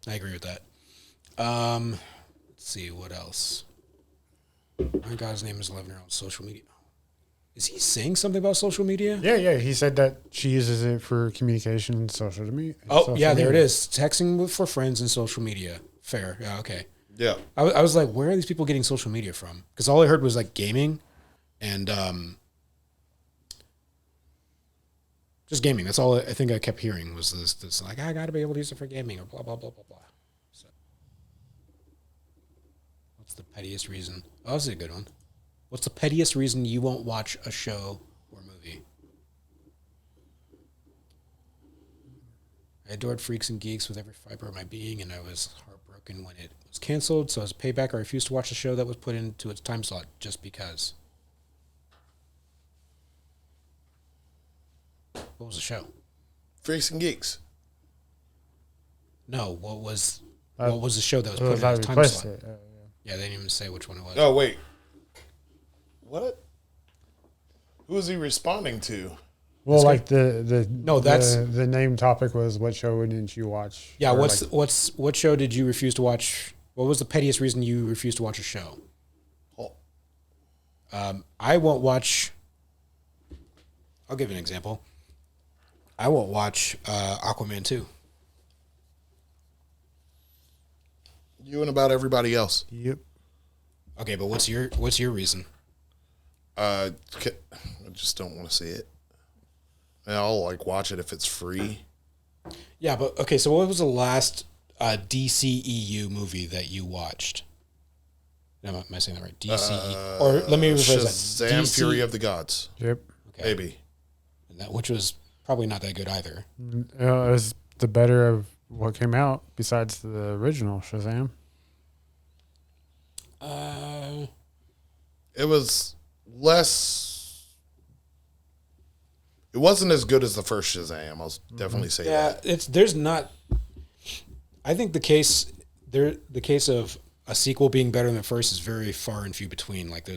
agree with that. Let's see what else. My God's name is 11-year-old social media. Is he saying something about social media? Yeah. He said that she uses it for communication and social media. Oh, yeah, there it is. Texting for friends and social media. Fair. Yeah, okay. Yeah. I was like, where are these people getting social media from? Because all I heard was like gaming and just gaming. That's all I think I kept hearing was this like, I got to be able to use it for gaming or blah, blah, blah, blah, blah. So, what's the pettiest reason? Oh, this is a good one. What's the pettiest reason you won't watch a show or movie? I adored Freaks and Geeks with every fiber of my being, and I was heartbroken when it was canceled. So as a payback, I refused to watch a show that was put into its time slot just because. What was the show? Freaks and Geeks. No, what was the show that was put in its time slot? Yeah, they didn't even say which one it was. Oh, wait. What? Who was he responding to? Well, like the name topic was what show didn't you watch? Yeah, what show did you refuse to watch? What was the pettiest reason you refused to watch a show? I won't watch. I'll give you an example. I won't watch Aquaman 2. You and about everybody else. Yep. Okay, but what's your reason? I just don't want to see it. And I'll like watch it if it's free. Yeah, but okay. So what was the last DCEU movie that you watched? Am I saying that right? DCE or let me rephrase that. Shazam! Fury of the Gods. Yep. Okay. Maybe. And which was probably not that good either. It was the better of what came out besides the original Shazam. It was less. It wasn't as good as the first Shazam. I'll definitely say that. Yeah, there's not. I think the case of a sequel being better than the first is very far and few between. Like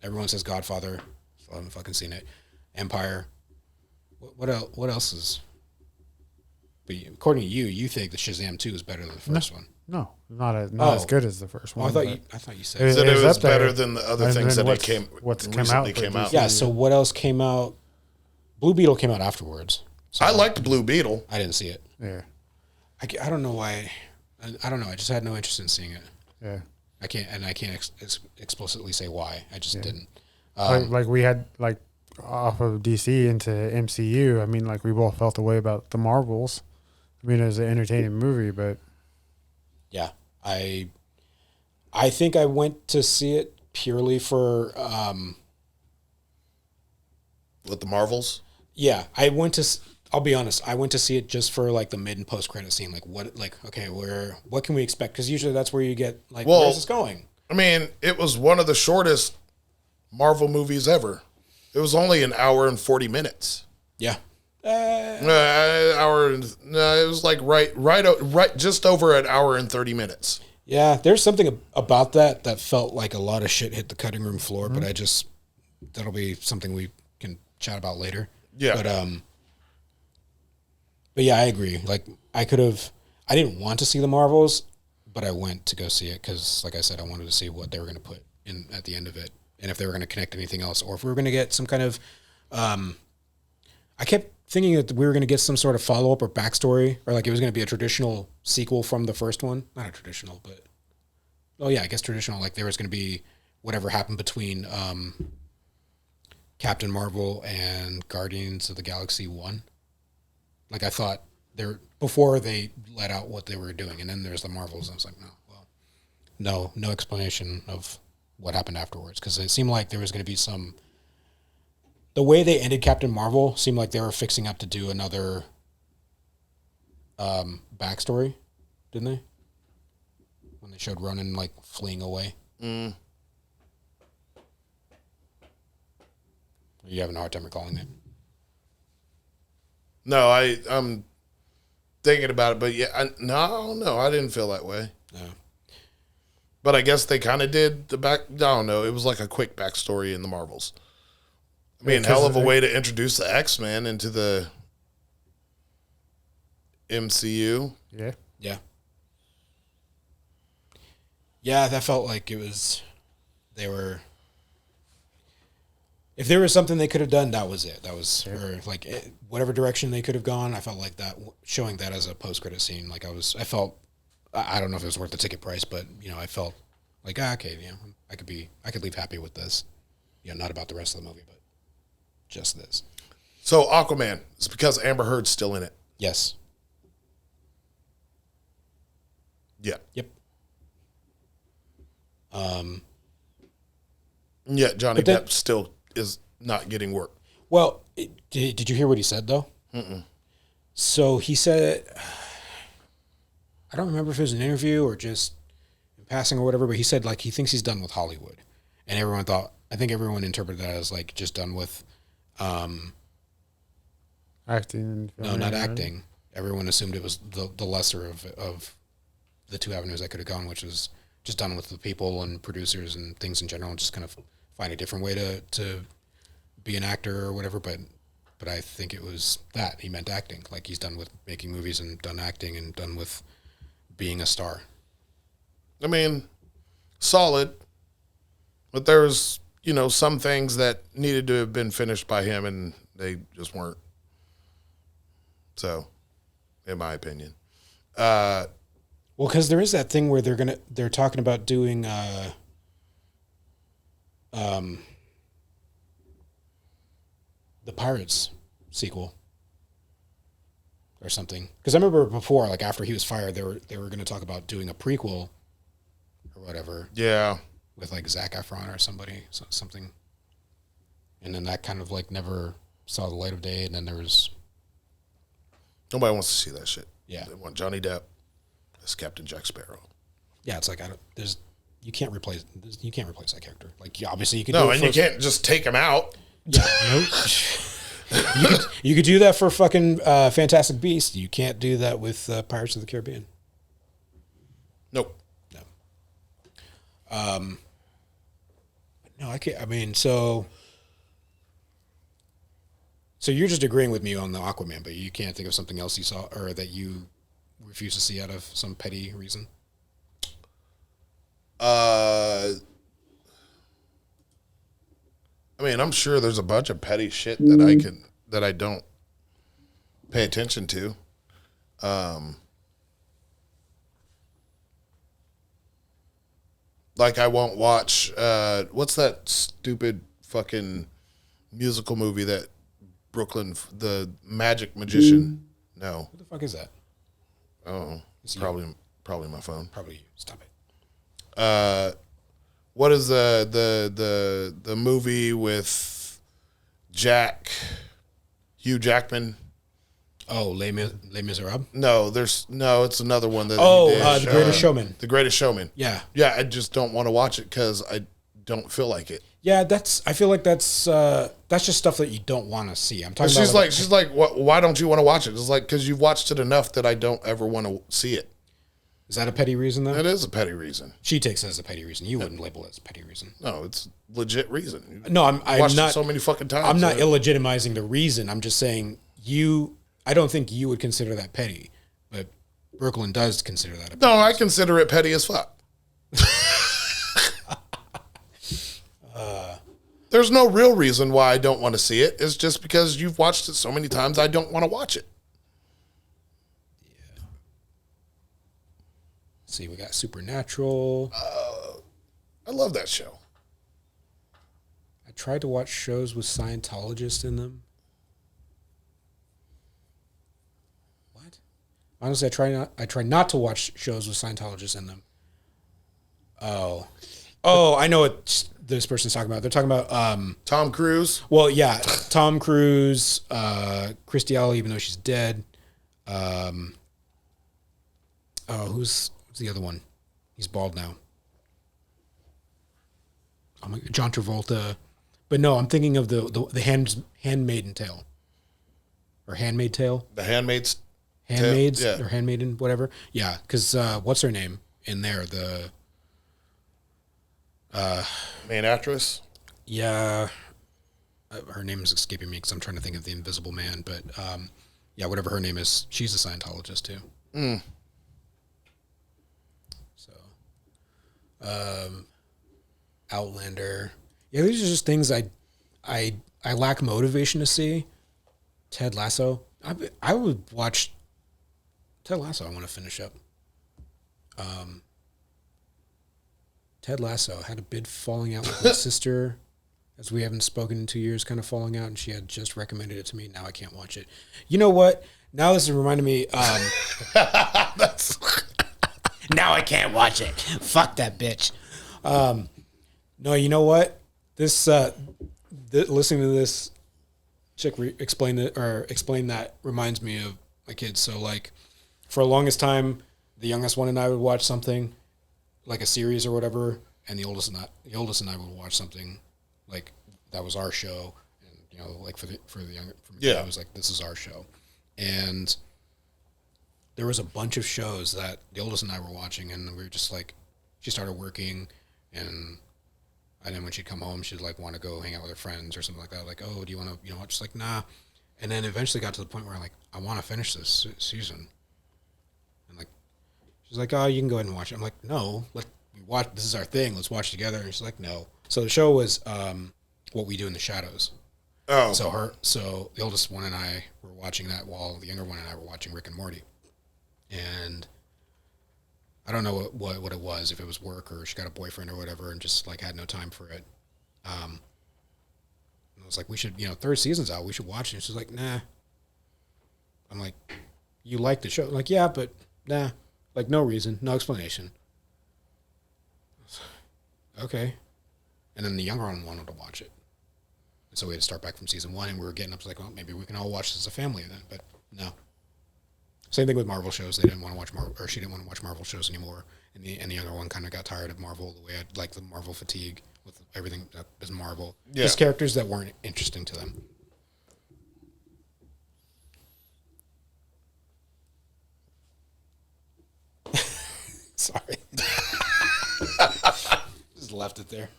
everyone says Godfather, still haven't fucking seen it. Empire. What else is? But according to you think the Shazam 2 is better than the first one. No, not as good as the first one. I thought you said That it was better there. than the other things that came out. Yeah. So what else came out? Blue Beetle came out afterwards. So I liked Blue Beetle. I didn't see it. Yeah. I don't know why. I don't know. I just had no interest in seeing it. Yeah. I can't explicitly say why. I just didn't. Like we had like off of DC into MCU. I mean, like we both felt the way about the Marvels. I mean, it was an entertaining movie, but yeah, I think I went to see it purely for With the Marvels. Yeah, I'll be honest. I went to see it just for like the mid and post credit scene. Like what can we expect? Because usually that's where you get like, where's this going? I mean, it was one of the shortest Marvel movies ever. It was only an hour and 40 minutes. Yeah. It was like right just over an hour and 30 minutes. Yeah, there's something about that felt like a lot of shit hit the cutting room floor, but that'll be something we can chat about later. Yeah. But yeah, I agree. Like I didn't want to see the Marvels, but I went to go see it because, like I said, I wanted to see what they were going to put in at the end of it, and if they were going to connect anything else, or if we were going to get some kind of. I kept thinking that we were going to get some sort of follow up or backstory, or like it was going to be a traditional sequel from the first one. Not a traditional, but I guess traditional. Like there was going to be whatever happened between Captain Marvel and Guardians of the Galaxy 1. Like I thought before they let out what they were doing, and then there's the Marvels. And I was like, no explanation of what happened afterwards, because it seemed like there was going to be some. The way they ended Captain Marvel seemed like they were fixing up to do another backstory, didn't they? When they showed Ronan like fleeing away. Mm. Are you having a hard time recalling that? No, I'm thinking about it, but yeah, I didn't feel that way. No. But I guess they kind of did I don't know. It was like a quick backstory in the Marvels. I mean, hell of a way to introduce the X-Men into the MCU. Yeah. Yeah. Yeah, that felt like it was, if there was something they could have done, that was it. That was, or like whatever direction they could have gone, I felt like that, showing that as a post-credit scene, like I felt, I don't know if it was worth the ticket price, but, I felt like, okay, I could leave happy with this. Not about the rest of the movie, but just this. So Aquaman, it's because Amber Heard's still in it. Yes. Yeah. Yep. Yeah, Johnny Depp still is not getting work. Well, did you hear what he said, though? Mm-mm. So he said, I don't remember if it was an interview or just in passing or whatever, but he said, like, he thinks he's done with Hollywood. And I think everyone interpreted that as, like, just done with... acting. No, not acting. Everyone assumed it was the lesser of the two avenues I could have gone, which was just done with the people and producers and things in general, and just kind of find a different way to be an actor or whatever. But I think it was that he meant acting. Like, he's done with making movies and done acting and done with being a star. I mean, solid. But there's, some things that needed to have been finished by him and they just weren't. So, in my opinion. Well, because there is that thing where they're talking about doing the Pirates sequel or something. Because I remember before, like after he was fired, they were going to talk about doing a prequel or whatever. Yeah. With like Zac Efron or something. And then that kind of like never saw the light of day. And then there was... Nobody wants to see that shit. Yeah. They want Johnny Depp as Captain Jack Sparrow. Yeah, it's like you can't replace that character. Like, obviously you could. No, and you can't just take him out. Yeah, nope. you could do that for fucking Fantastic Beasts. You can't do that with Pirates of the Caribbean. Nope. No. No, I can't. I mean, so you're just agreeing with me on the Aquaman, but you can't think of something else you saw or that you refuse to see out of some petty reason? I mean, I'm sure there's a bunch of petty shit that I don't pay attention to. Like I won't watch what's that stupid fucking musical movie that Brooklyn, the Magic Magician? No. What the fuck is that? Oh, probably my phone. Probably you. Stop it. What is the movie with Hugh Jackman? Oh, Les Miserables? No, it's another one that. The Greatest Showman. The Greatest Showman. Yeah. Yeah, I just don't want to watch it because I don't feel like it. Yeah, I feel like that's just stuff that you don't want to see. I'm talking about. She's like, why don't you want to watch it? It's like because you've watched it enough that I don't ever want to see it. Is that a petty reason, though? That is a petty reason. She takes it as a petty reason. You wouldn't label it as a petty reason. No, it's legit reason. No, I'm watched not. It so many fucking times. I'm not illegitimizing the reason. I'm just saying I don't think you would consider that petty, but Brooklyn does consider that a petty. No, I consider it petty as fuck. There's no real reason why I don't want to see it. It's just because you've watched it so many times, I don't want to watch it. Yeah. Let's see, we got Supernatural. I love that show. I tried to watch shows with Scientologists in them. What? Honestly, I try not to watch shows with Scientologists in them. Oh, I know what this person's talking about. They're talking about Tom Cruise. Well, yeah, Tom Cruise, Christy Alley, even though she's dead. Who's the other one? He's bald now. Oh my, John Travolta. But no, I'm thinking of the Handmaiden Tale. Or Handmaid Tale. The Handmaid's Handmaids Tale, yeah. Or Handmaiden, whatever. Yeah, because what's her name in there? The main actress. Yeah. her name is escaping me because I'm trying to think of the Invisible Man, but yeah, whatever her name is, she's a Scientologist too. So, Outlander. Yeah, these are just things I lack motivation to see. Ted Lasso. I would watch Ted Lasso. I want to finish up. Ted Lasso had a bit falling out with my sister, as we haven't spoken in 2 years, kind of falling out, and she had just recommended it to me. Now I can't watch it. You know what? Now this is reminding me. Now I can't watch it. Fuck that bitch. No, you know what? This listening to this chick explain that reminds me of my kids. So like, for the longest time, the youngest one and I would watch something like a series or whatever, and the oldest and I would watch something like that was our show, and you know, like for the younger, for me, it was like, this is our show. And there was a bunch of shows that the oldest and I were watching, and we were just like, she started working, and then when she'd come home, she'd like want to go hang out with her friends or something like that. Like, oh, do you want to, you know, just like, nah. And then eventually got to the point where like, I want to finish this season. And like, she's like, oh, you can go ahead and watch it. I'm like, no, let's watch. This is our thing. Let's watch together. And she's like, no. So the show was What We Do in the Shadows. Oh. So the oldest one and I were watching that while the younger one and I were watching Rick and Morty. And I don't know what it was, if it was work or she got a boyfriend or whatever, and just like had no time for it. And I was like, we should, you know, third season's out, we should watch it. And she's like, nah. I'm like, you like the show? I'm like, yeah, but nah. Like, no reason, no explanation. Okay. And then the younger one wanted to watch it. And so we had to start back from season 1, and we were getting up to like, well, maybe we can all watch this as a family then, but no. Same thing with Marvel shows. They didn't want to watch Marvel, or she didn't want to watch Marvel shows anymore. And the younger one kind of got tired of Marvel, the way I'd like the Marvel fatigue with everything that is Marvel. Yeah. Just characters that weren't interesting to them. Sorry. Just left it there.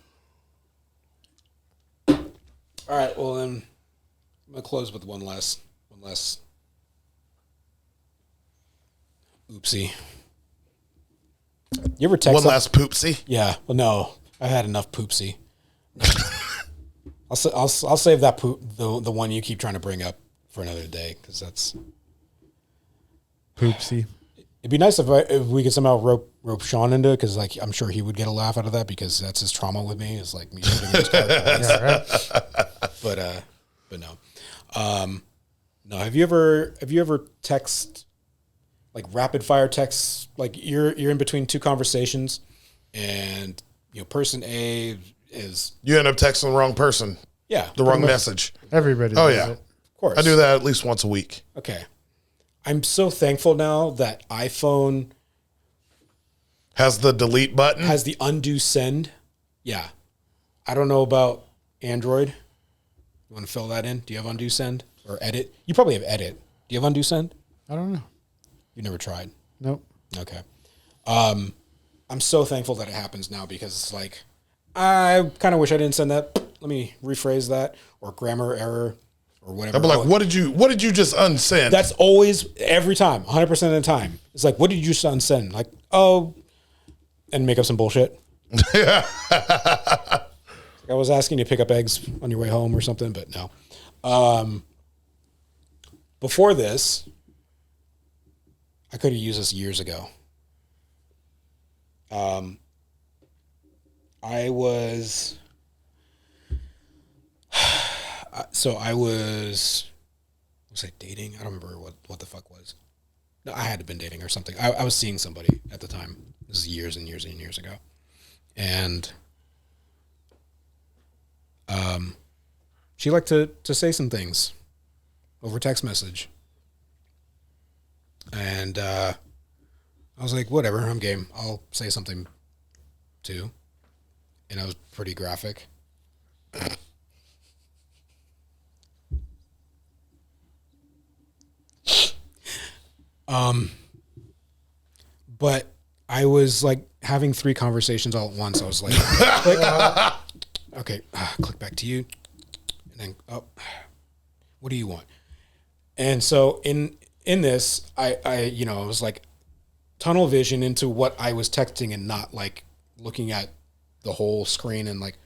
All right, well then I'm gonna close with one last oopsie. You ever text one last poopsie? Yeah. Well, no, I had enough poopsie. I'll save that poop, the one you keep trying to bring up, for another day, because that's poopsie. It'd be nice if we could somehow rope Sean into it, because like I'm sure he would get a laugh out of that, because that's his trauma with me. Is like me shooting his car. Yeah, right. But no. No. Have you ever text, like rapid fire texts, like you're in between two conversations, and you know person A is, you end up texting the wrong person. Yeah, the wrong message. Everybody. Oh yeah, it. Of course. I do that at least once a week. Okay. I'm so thankful now that iPhone has the delete button, has the undo send. Yeah. I don't know about Android. You want to fill that in? Do you have undo send or edit? You probably have edit. Do you have undo send? I don't know. You never tried? Nope. Okay. I'm so thankful that it happens now, because it's like, I kind of wish I didn't send that. Let me rephrase that, or grammar error, or whatever. I'd be like, what did you just unsend? That's always, every time, 100% of the time. It's like, what did you just unsend? Like, oh, and make up some bullshit. I was asking you to pick up eggs on your way home or something, but no. Before this, I could have used this years ago. I was I dating? I don't remember what the fuck was. No, I had to been dating or something. I was seeing somebody at the time. This is years and years and years ago. And she liked to say some things over text message. And I was like, whatever, I'm game. I'll say something too. And I was pretty graphic. But I was like having 3 conversations all at once. I was like, click. Okay, click back to you. And then, oh, what do you want? And so in this, I you know, it was like tunnel vision into what I was texting and not like looking at the whole screen and like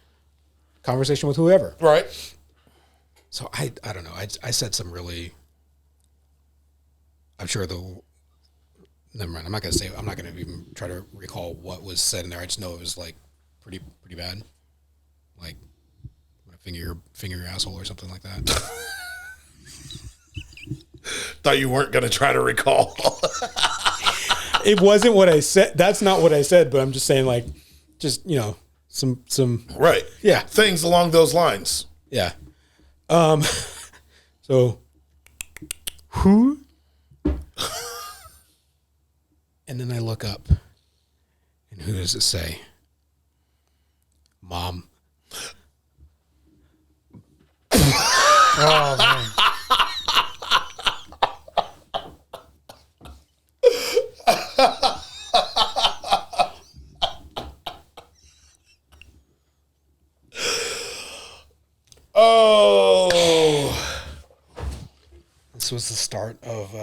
conversation with whoever. Right. So I don't know. I said some really, I'm sure never mind. I'm not going to even try to recall what was said in there. I just know it was like pretty bad. Like finger your asshole or something like that. Thought you weren't going to try to recall. It wasn't what I said. That's not what I said, but I'm just saying like, just, you know, some right. Yeah. Things along those lines. Yeah. So Who? and then I look up and who does it say? Mom. Oh man. Oh. This was the start of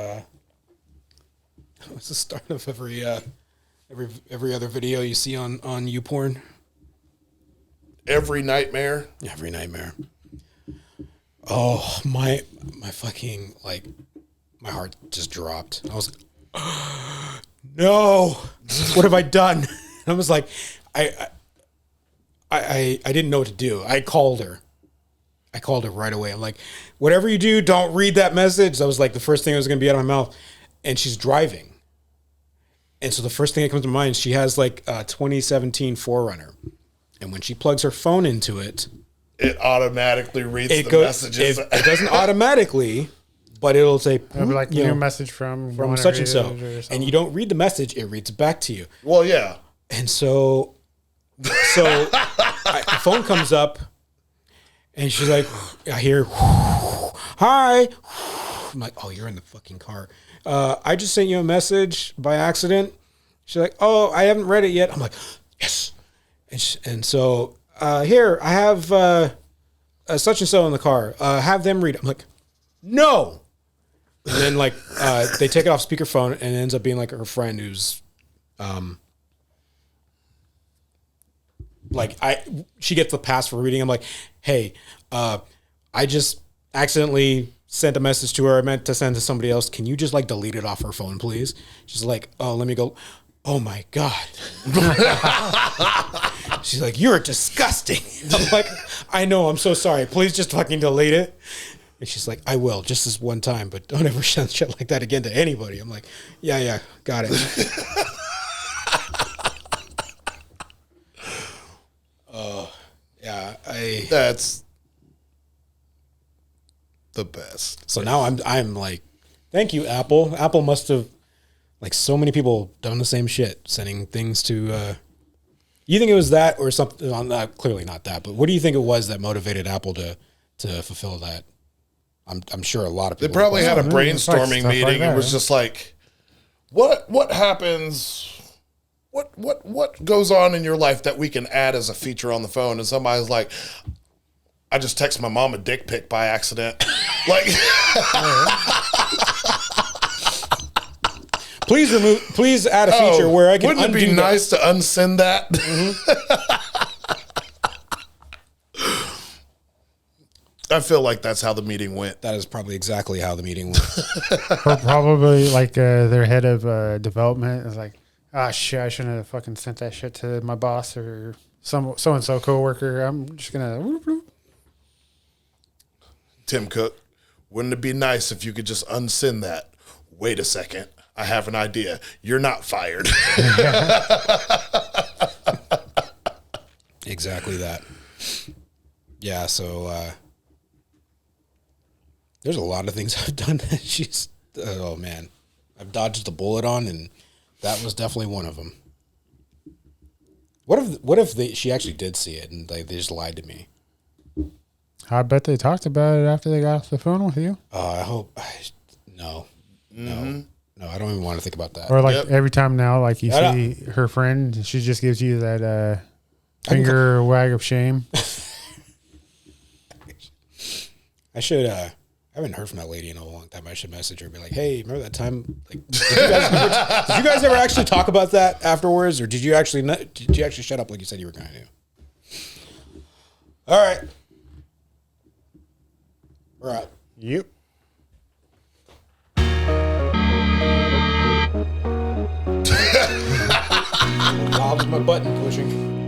every other video you see on YouPorn. Every nightmare. Every nightmare. Oh, my fucking, like, my heart just dropped. I was like, no, what have I done? I was like, I didn't know what to do. I called her right away. I'm like, whatever you do, don't read that message. That was like the first thing that was going to be out of my mouth. And she's driving. And so the first thing that comes to mind, she has like a 2017 4Runner. And when she plugs her phone into it, it automatically reads the messages. It doesn't automatically, but it'll say, It'll be like new message from such and so. And you don't read the message, it reads back to you. Well, yeah. And so the phone comes up and she's like, I hear, hi. I'm like, oh, you're in the fucking car. I just sent you a message by accident. She's like, oh, I haven't read it yet. I'm like, yes. And so here, I have such and so in the car. Have them read it. I'm like, no. And then like they take it off speakerphone and it ends up being like her friend who's like she gets the pass for reading. I'm like, hey, I just accidentally sent a message to her. I meant to send to somebody else. Can you just like delete it off her phone, please? She's like, oh, let me go. Oh my God. She's like, you're disgusting. I'm like, I know, I'm so sorry. Please just fucking delete it. And she's like, I will, just this one time, but don't ever send shit like that again to anybody. I'm like, yeah, got it. Yeah, that's the best. So now I'm like, thank you, Apple. Apple must have, like, so many people done the same shit, sending things to. You think it was that or something? Clearly not that. But what do you think it was that motivated Apple to fulfill that? I'm sure a lot of people. They probably had a brainstorming like meeting. that, It was just like, what happens? What goes on in your life that we can add as a feature on the phone? And somebody's like, I just text my mom a dick pic by accident. Like, please add a feature where I can. Wouldn't it be nice to unsend that? I feel like that's how the meeting went. That is probably exactly how the meeting went. Probably like their head of development is like, ah, shit, I shouldn't have fucking sent that shit to my boss or so and so coworker. I'm just gonna. Whoop, whoop. Tim Cook, wouldn't it be nice if you could just unsend that? Wait a second, I have an idea. You're not fired. Exactly that. Yeah, so there's a lot of things I've done that she's, oh man, I've dodged the bullet on, and that was definitely one of them. What if she actually did see it and they just lied to me? I bet they talked about it after they got off the phone with you. I hope. No, I don't even want to think about that. Or like every time now, like you see her friend, she just gives you that finger wag of shame. I should. I haven't heard from that lady in a long time. I should message her and be like, "Hey, remember that time? Like, did you guys ever actually talk about that afterwards, or did you actually shut up like you said you were going to?" All right, we're out. Yep. Bob's my button pushing.